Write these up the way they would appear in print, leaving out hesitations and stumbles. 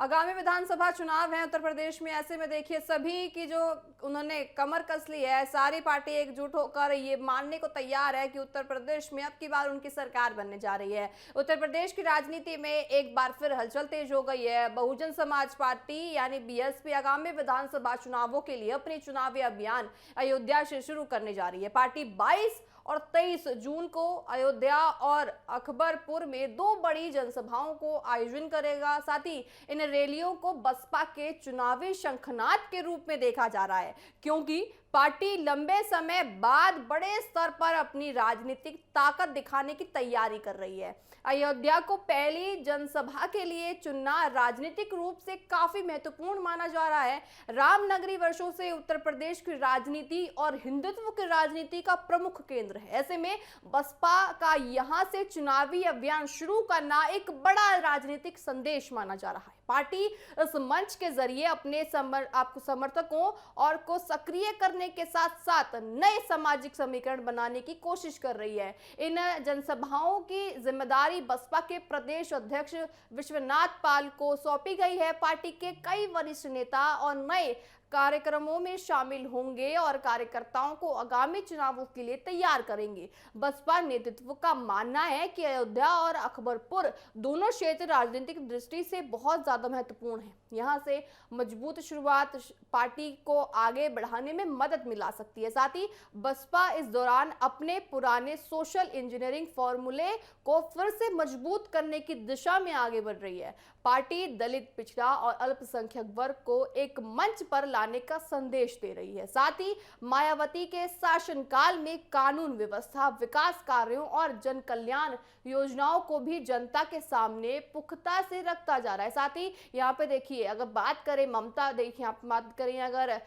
आगामी विधानसभा चुनाव है उत्तर प्रदेश में। ऐसे में देखिए सभी की जो उन्होंने कमर कस ली है, सारी पार्टी एकजुट होकर ये मानने को तैयार है कि उत्तर प्रदेश में अब की बार उनकी सरकार बनने जा रही है। उत्तर प्रदेश की राजनीति में एक बार फिर हलचल तेज हो गई है। बहुजन समाज पार्टी यानी बीएसपी आगामी विधानसभा चुनावों के लिए अपनी चुनावी अभियान अयोध्या से शुरू करने जा रही है। पार्टी 22 और 23 जून को अयोध्या और अकबरपुर में दो बड़ी जनसभाओं को आयोजन करेगा। साथ ही इन रैलियों को बसपा के चुनावी शंखनाद के रूप में देखा जा रहा है, क्योंकि पार्टी लंबे समय बाद बड़े स्तर पर अपनी राजनीतिक ताकत दिखाने की तैयारी कर रही है। अयोध्या को पहली जनसभा के लिए चुनना राजनीतिक रूप से काफी महत्वपूर्ण माना जा रहा है। रामनगरी वर्षों से उत्तर प्रदेश की राजनीति और हिंदुत्व की राजनीति का प्रमुख केंद्र है। ऐसे में बसपा का यहां से चुनावी अभियान शुरू करना एक बड़ा राजनीतिक संदेश माना जा रहा है। पार्टी इस मंच के जरिए अपने समर्थकों और को सक्रिय करने के साथ साथ नए सामाजिक समीकरण बनाने की कोशिश कर रही है। इन जनसभाओं की जिम्मेदारी बसपा के प्रदेश अध्यक्ष विश्वनाथ पाल को सौंपी गई है। पार्टी के कई वरिष्ठ नेता और नए कार्यक्रमों में शामिल होंगे और कार्यकर्ताओं को आगामी चुनावों के लिए तैयार करेंगे। बसपा नेतृत्व का मानना है कि अयोध्या और अकबरपुर दोनों क्षेत्र राजनीतिक दृष्टि से बहुत ज्यादा महत्वपूर्ण हैं। यहां से मजबूत शुरुआत पार्टी को आगे बढ़ाने में मदद मिला सकती है। साथ ही बसपा इस दौरान अपने पुराने सोशल इंजीनियरिंग फॉर्मूले को फिर से मजबूत करने की दिशा में आगे बढ़ रही है। पार्टी दलित, पिछड़ा और अल्पसंख्यक वर्ग को एक मंच पर लाने का संदेश दे रही है। साथ ही मायावती के शासनकाल में कानून व्यवस्था, विकास कार्यों और जन कल्याण योजनाओं को भी जनता के सामने पुख्ता से रखता जा रहा है। साथ ही यहाँ पे देखिए, अगर बात करें ममता, देखिए आप बात करें अगर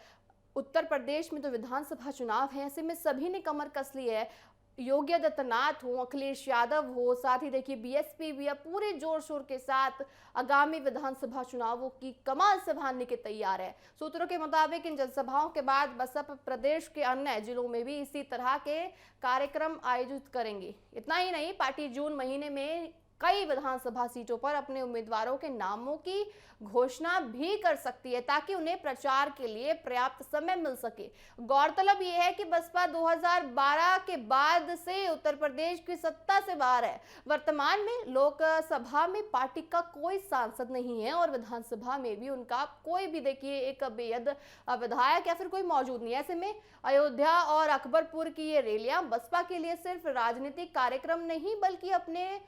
उत्तर प्रदेश में तो विधानसभा चुनाव है, ऐसे में सभी ने कमर कस ली है। योगी आदित्यनाथ हो, अखिलेश यादव हो, साथ ही देखिए बीएसपी भी अब पूरे जोर शोर के साथ आगामी विधानसभा चुनावों की कमान संभालने के तैयार है। सूत्रों के मुताबिक इन जनसभाओं के बाद बसपा प्रदेश के अन्य जिलों में भी इसी तरह के कार्यक्रम आयोजित करेंगे। इतना ही नहीं, पार्टी जून महीने में कई विधानसभा सीटों पर अपने उम्मीदवारों के नामों की घोषणा भी कर सकती है, ताकि उन्हें प्रचार के लिए पर्याप्त समय मिल सके। गौरतलब यह है कि बसपा 2012 के बाद से उत्तर प्रदेश की सत्ता से बाहर है। वर्तमान में लोकसभा में पार्टी का कोई सांसद नहीं है और विधानसभा में भी उनका कोई भी देखिए एक बेहद विधायक या फिर कोई मौजूद नहीं है। ऐसे में अयोध्या और अकबरपुर की ये रैलियां बसपा के लिए सिर्फ राजनीतिक कार्यक्रम नहीं, बल्कि अपने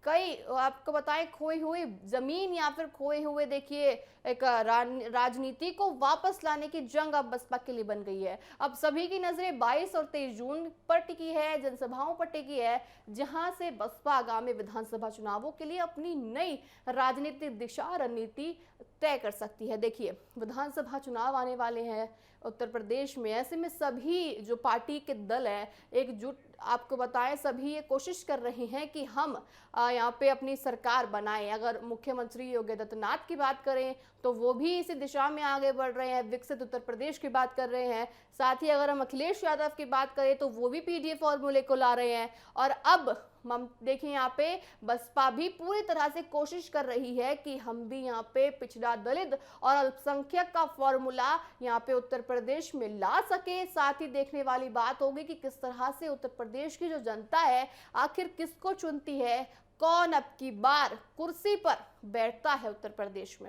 कई आपको बताएं खोई हुई जमीन या फिर खोए हुए देखिए एक राजनीति को वापस लाने की जंग अब बसपा के लिए बन गई है। अब सभी की नजरें 22 और 23 जून पर टिकी है, जनसभाओं पर टिकी है, जहां से बसपा आगामी विधानसभा चुनावों के लिए अपनी नई राजनीतिक दिशा रणनीति तय कर सकती है। देखिए, विधानसभा चुनाव आने वाले हैं उत्तर प्रदेश में। ऐसे में सभी जो पार्टी के दल हैं एकजुट, आपको बताएं, सभी ये कोशिश कर रहे हैं कि हम यहाँ पे अपनी सरकार बनाएं। अगर मुख्यमंत्री योगी आदित्यनाथ की बात करें तो वो भी इसी दिशा में आगे बढ़ रहे हैं, विकसित उत्तर प्रदेश की बात कर रहे हैं। साथ ही अगर हम अखिलेश यादव की बात करें तो वो भी पीडीए फॉर्मूले को ला रहे हैं। और अब देखिए यहाँ पे बसपा भी पूरी तरह से कोशिश कर रही है कि हम भी यहाँ पे पिछड़ा, दलित और अल्पसंख्यक का फॉर्मूला यहाँ पे उत्तर प्रदेश में ला सके। साथ ही देखने वाली बात होगी कि किस तरह से उत्तर प्रदेश की जो जनता है आखिर किसको चुनती है, कौन अब की बार कुर्सी पर बैठता है उत्तर प्रदेश में।